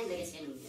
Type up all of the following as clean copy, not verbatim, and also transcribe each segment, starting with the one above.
gente que se no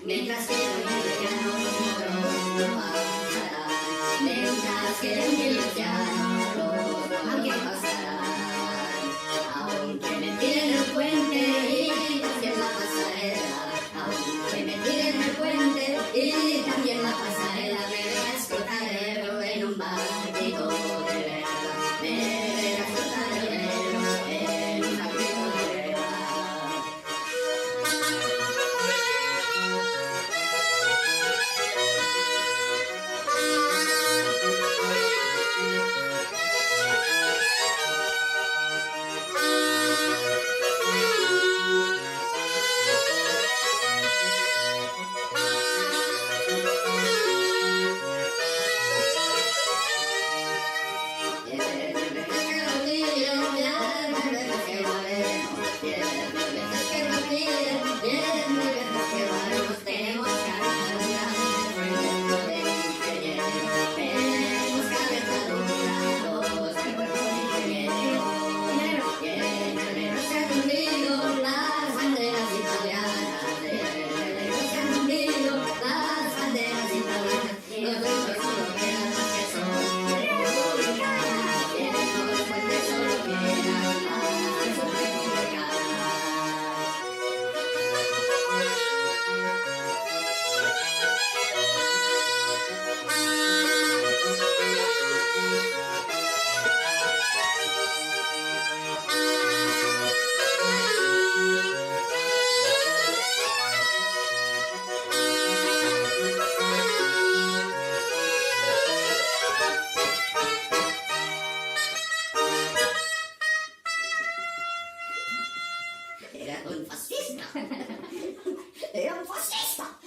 mientras que los milicianos no pasarán, mientras que los milicianos no pasarán, aunque me tiren el puente y también la pasarela, aunque me tiren el puente y también la pasarela, me verás escotadero en un barquito de vela, me verás escotadero en un barquito de vela. Era un fascista. Era un fascista.